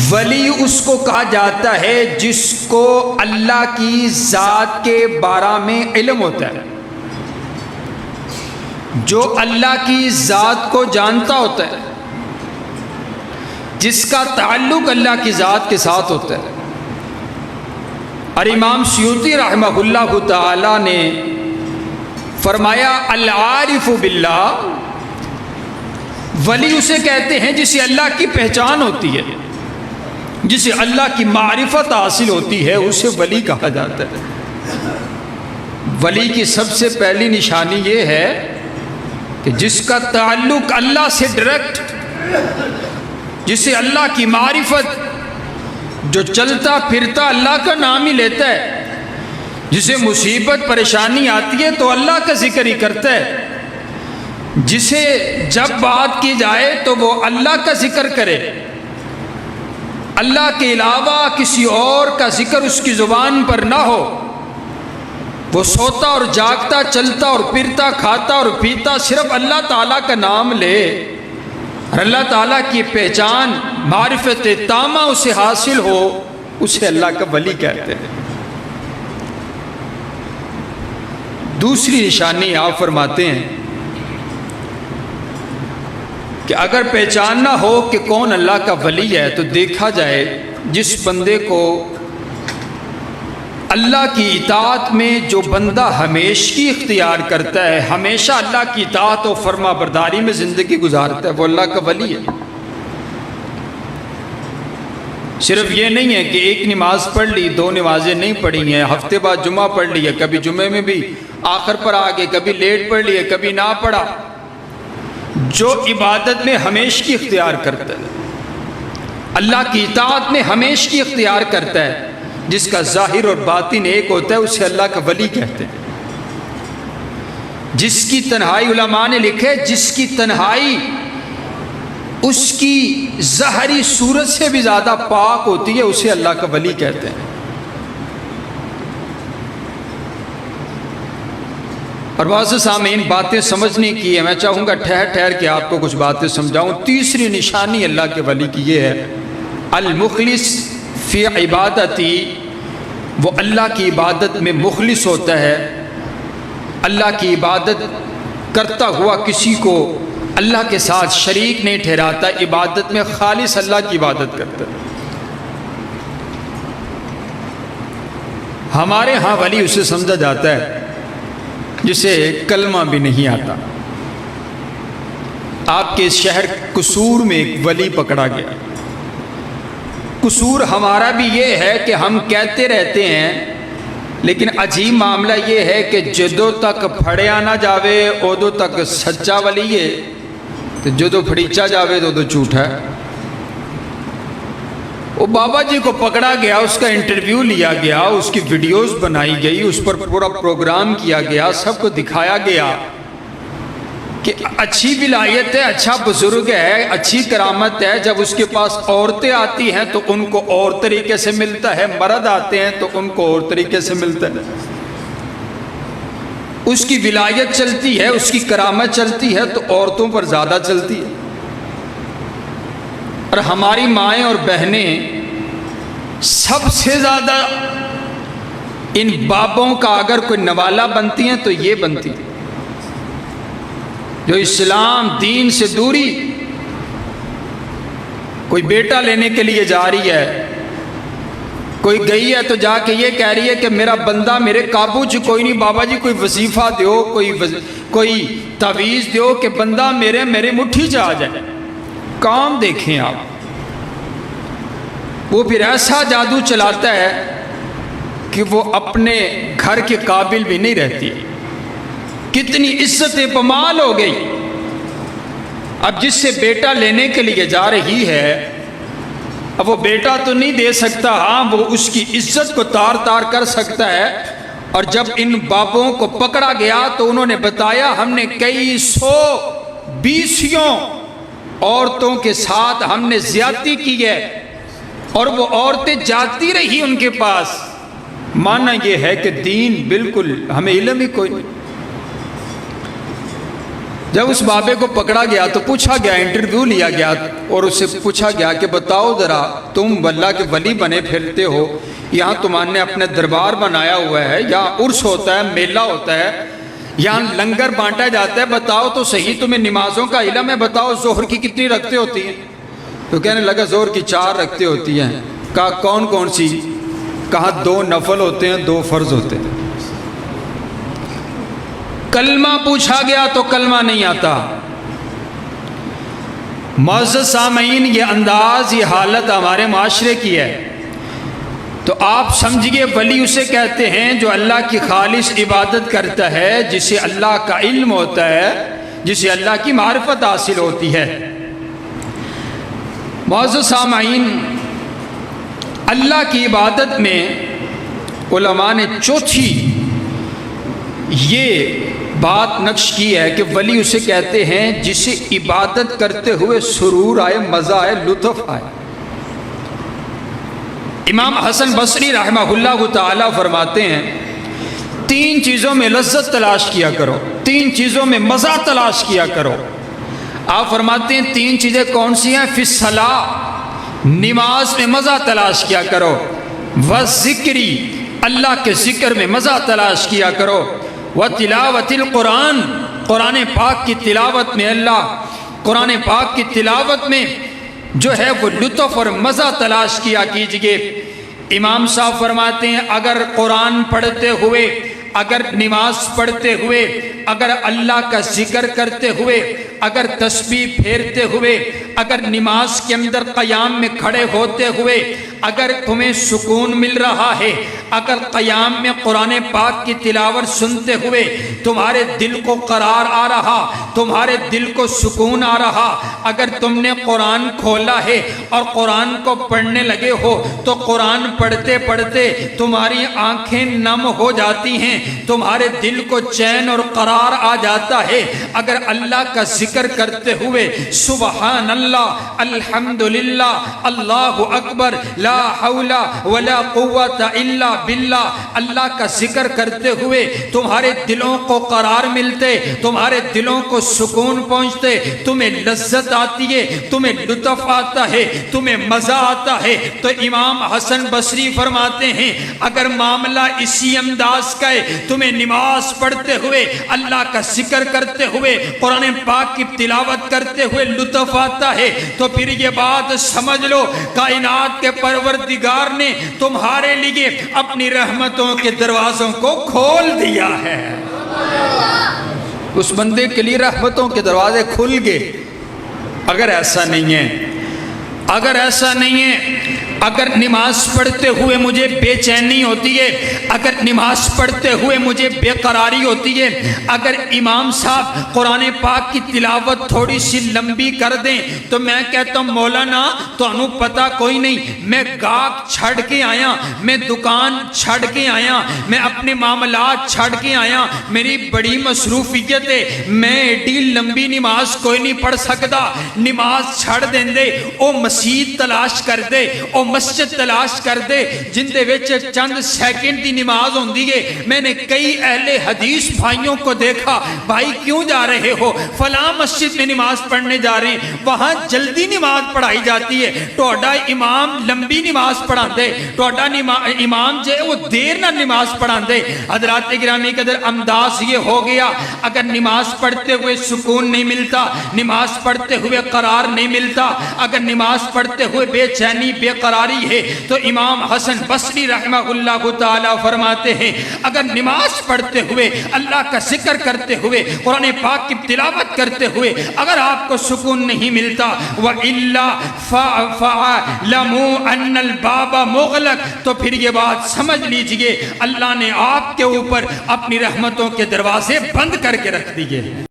ولی اس کو کہا جاتا ہے جس کو اللہ کی ذات کے بارے میں علم ہوتا ہے، جو اللہ کی ذات کو جانتا ہوتا ہے، جس کا تعلق اللہ کی ذات کے ساتھ ہوتا ہے۔ اور امام سیوطی رحمہ اللہ تعالی نے فرمایا العارف باللہ، ولی اسے کہتے ہیں جسے اللہ کی پہچان ہوتی ہے، جسے اللہ کی معرفت حاصل ہوتی ہے، اسے ولی کہا جاتا ہے۔ ولی کی سب سے پہلی نشانی یہ ہے کہ جس کا تعلق اللہ سے ڈائریکٹ، جسے اللہ کی معرفت، جو چلتا پھرتا اللہ کا نام ہی لیتا ہے، جسے مصیبت پریشانی آتی ہے تو اللہ کا ذکر ہی کرتا ہے، جسے جب بات کی جائے تو وہ اللہ کا ذکر کرے، اللہ کے علاوہ کسی اور کا ذکر اس کی زبان پر نہ ہو، وہ سوتا اور جاگتا، چلتا اور پھرتا، کھاتا اور پیتا صرف اللہ تعالیٰ کا نام لے، اور اللہ تعالیٰ کی پہچان معرفت تامہ اسے حاصل ہو، اسے اللہ کا ولی کہتے ہیں۔ دوسری نشانی آپ فرماتے ہیں کہ اگر پہچان نہ ہو کہ کون اللہ کا ولی ہے تو دیکھا جائے جس بندے کو اللہ کی اطاعت میں جو بندہ ہمیشگی اختیار کرتا ہے، ہمیشہ اللہ کی اطاعت و فرما برداری میں زندگی گزارتا ہے، وہ اللہ کا ولی ہے۔ صرف یہ نہیں ہے کہ ایک نماز پڑھ لی، دو نمازیں نہیں پڑھی ہیں، ہفتے بعد جمعہ پڑھ لی ہے، کبھی جمعے میں بھی آخر پر آگے، کبھی لیٹ پڑھ لی ہے، کبھی نہ پڑھا۔ جو عبادت میں ہمیشگی اختیار کرتا ہے، اللہ کی اطاعت میں ہمیشگی اختیار کرتا ہے، جس کا ظاہر اور باطن ایک ہوتا ہے، اسے اللہ کا ولی کہتے ہیں۔ جس کی تنہائی، علماء نے لکھے، جس کی تنہائی اس کی ظاہری صورت سے بھی زیادہ پاک ہوتی ہے، اسے اللہ کا ولی کہتے ہیں۔ اور بعض سامعین باتیں سمجھنے کی ہے، میں چاہوں گا ٹھہر کے آپ کو کچھ باتیں سمجھاؤں۔ تیسری نشانی اللہ کے ولی کی یہ ہے المخلص فی عبادتی، وہ اللہ کی عبادت میں مخلص ہوتا ہے، اللہ کی عبادت کرتا ہوا کسی کو اللہ کے ساتھ شریک نہیں ٹھہراتا، عبادت میں خالص اللہ کی عبادت کرتا ہے۔ ہمارے ہاں ولی اسے سمجھا جاتا ہے جسے کلمہ بھی نہیں آتا۔ آپ کے شہر قصور میں ایک ولی پکڑا گیا۔ قصور ہمارا بھی یہ ہے کہ ہم کہتے رہتے ہیں، لیکن عجیب معاملہ یہ ہے کہ جدو تک پھڑیا نہ جاوے ادو تک سچا ولی ہے، تو جدو پھڑیچا جاوے تو جھوٹا ہے۔ وہ بابا جی کو پکڑا گیا، اس کا انٹرویو لیا گیا، اس کی ویڈیوز بنائی گئی، اس پر پورا پروگرام کیا گیا، سب کو دکھایا گیا کہ اچھی ولایت ہے، اچھا بزرگ ہے، اچھی کرامت ہے۔ جب اس کے پاس عورتیں آتی ہیں تو ان کو اور طریقے سے ملتا ہے، مرد آتے ہیں تو ان کو اور طریقے سے ملتا ہے۔ اس کی ولایت چلتی ہے، اس کی کرامت چلتی ہے تو عورتوں پر زیادہ چلتی ہے۔ اور ہماری مائیں اور بہنیں سب سے زیادہ ان بابوں کا اگر کوئی نوالا بنتی ہیں تو یہ بنتی ہیں، جو اسلام دین سے دوری۔ کوئی بیٹا لینے کے لیے جا رہی ہے، کوئی گئی ہے تو جا کے یہ کہہ رہی ہے کہ میرا بندہ میرے قابو چ کوئی نہیں، بابا جی کوئی وظیفہ دیو، کوئی تعویذ دیو کہ بندہ میرے مٹھی چ آ جائے۔ کام دیکھیں آپ، وہ پھر ایسا جادو چلاتا ہے کہ وہ اپنے گھر کے قابل بھی نہیں رہتی۔ کتنی عزت پامال ہو گئی۔ اب جس سے بیٹا لینے کے لیے جا رہی ہے، اب وہ بیٹا تو نہیں دے سکتا، ہاں وہ اس کی عزت کو تار تار کر سکتا ہے۔ اور جب ان بابوں کو پکڑا گیا تو انہوں نے بتایا ہم نے کئی سو بیسیوں عورتوں کے ساتھ ہم نے زیادتی کی ہے، اور وہ عورتیں جاتی رہی ان کے پاس۔ مانا یہ ہے کہ دین بالکل ہمیں علم ہی کوئی نہیں۔ جب اس بابے کو پکڑا گیا تو پوچھا گیا، انٹرویو لیا گیا اور اس سے پوچھا گیا کہ بتاؤ ذرا، تم اللہ کے ولی بنے پھرتے ہو، یہاں تمہارے نے اپنے دربار بنایا ہوا ہے، یہاں عرس ہوتا ہے، میلہ ہوتا ہے، یہاں لنگر بانٹا جاتا ہے، بتاؤ تو صحیح تمہیں نمازوں کا علم ہے، بتاؤ ظہر کی کتنی رکعتیں ہوتی ہیں؟ تو کہنے لگا ظہر کی 4 رکعتیں ہوتی ہیں۔ کہا کون کون سی؟ کہا 2 نفل ہوتے ہیں، 2 فرض ہوتے ہیں۔ کلمہ پوچھا گیا تو کلمہ نہیں آتا۔ معزز سامعین، یہ انداز، یہ حالت ہمارے معاشرے کی ہے۔ تو آپ سمجھیے ولی اسے کہتے ہیں جو اللہ کی خالص عبادت کرتا ہے، جسے اللہ کا علم ہوتا ہے، جسے اللہ کی معرفت حاصل ہوتی ہے۔ معزز سامعین، اللہ کی عبادت میں علماء نے چوتھی یہ بات نقش کی ہے کہ ولی اسے کہتے ہیں جسے عبادت کرتے ہوئے سرور آئے، مزہ آئے، لطف آئے۔ امام حسن بصری رحمہ اللہ تعالی فرماتے ہیں 3 چیزوں میں لذت تلاش کیا کرو، 3 چیزوں میں مزہ تلاش کیا کرو۔ آپ فرماتے ہیں 3 چیزیں کون سی ہیں؟ فی الصلاۃ، نماز میں مزہ تلاش کیا کرو، وذکری، اللہ کے ذکر میں مزہ تلاش کیا کرو، وتلاوت القرآن، قرآن پاک کی تلاوت میں، قرآن پاک کی تلاوت میں جو ہے وہ لطف اور مزہ تلاش کیا کیجئے۔ امام صاحب فرماتے ہیں اگر قرآن پڑھتے ہوئے، اگر نماز پڑھتے ہوئے، اگر اللہ کا ذکر کرتے ہوئے، اگر تسبیح پھیرتے ہوئے، اگر نماز کے اندر قیام میں کھڑے ہوتے ہوئے اگر تمہیں سکون مل رہا ہے، اگر قیام میں قرآن پاک کی تلاوت سنتے ہوئے تمہارے دل کو قرار آ رہا، تمہارے دل کو سکون آ رہا، اگر تم نے قرآن کھولا ہے اور قرآن کو پڑھنے لگے ہو تو قرآن پڑھتے پڑھتے تمہاری آنکھیں نم ہو جاتی ہیں، تمہارے دل کو چین اور قرار آ جاتا ہے، اگر اللہ کا ذکر کرتے ہوئے سبحان اللہ، الحمدللہ، اللہ اکبر، لا حول ولا قوت الا باللہ، اللہ کا ذکر کرتے ہوئے تمہارے دلوں کو قرار ملتے، تمہارے دلوں کو سکون پہنچتے، تمہیں لذت آتی ہے، تمہیں لطف آتا ہے، تمہیں مزہ آتا ہے، تو امام حسن بصری فرماتے ہیں اگر معاملہ اسی انداز کا ہے، تمہیں نماز پڑھتے ہوئے، اللہ کا ذکر کرتے ہوئے، قرآن پاک کی تلاوت کرتے ہوئے لطف آتا ہے، تو پھر یہ بات سمجھ لو کائنات کے پروردگار نے تمہارے لیے اپنی رحمتوں کے دروازوں کو کھول دیا ہے۔ اس بندے کے لیے رحمتوں کے دروازے کھل گئے۔ اگر ایسا نہیں ہے، اگر ایسا نہیں ہے، اگر نماز پڑھتے ہوئے مجھے بے چینی ہوتی ہے، اگر نماز پڑھتے ہوئے مجھے بے قراری ہوتی ہے، اگر امام صاحب قرآن پاک کی تلاوت تھوڑی سی لمبی کر دیں تو میں کہتا ہوں مولانا تانوں پتہ کوئی نہیں، میں گاہک چھڑ کے آیا، میں دکان چھڑ کے آیا، میں اپنے معاملات چھڑ کے آیا، میری بڑی مصروفیت ہے، میں ایڈی لمبی نماز کوئی نہیں پڑھ سکتا، نماز چھڑ دیں دے، او مسجد تلاش کر دے، او مسجد تلاش کر دے جن دے وچ چند سیکنڈ دی نماز ہوندی ہے۔ میں نے کئی اہل حدیث بھائیوں کو دیکھا، بھائی کیوں جا رہے ہو؟ فلاں مسجد میں نماز پڑھنے جا رہے ہیں، وہاں جلدی نماز پڑھائی جاتی ہے، ٹوڈا امام لمبی نماز پڑھا دے، ٹوڈا امام جو ہے وہ دیر نہ نماز پڑھا دے۔ حضرات گرامی قدر انداز یہ ہو گیا، اگر نماز پڑھتے ہوئے سکون نہیں ملتا، نماز پڑھتے ہوئے قرار نہیں ملتا، اگر نماز پڑھتے ہوئے بے چینی بے قراری ہے، تو امام حسن بصری رحمہ اللہ تعالی فرماتے ہیں اگر نماز پڑھتے ہوئے، اللہ کا ذکر کرتے ہوئے، قرآن پاک کی تلاوت کرتے ہوئے اگر آپ کو سکون نہیں ملتا، وَإِلَّا فَعَلَمُوا أَنَّ الْبَابَ مُغْلَقٌ، تو پھر یہ بات سمجھ لیجئے اللہ نے آپ کے اوپر اپنی رحمتوں کے دروازے بند کر کے رکھ دیے۔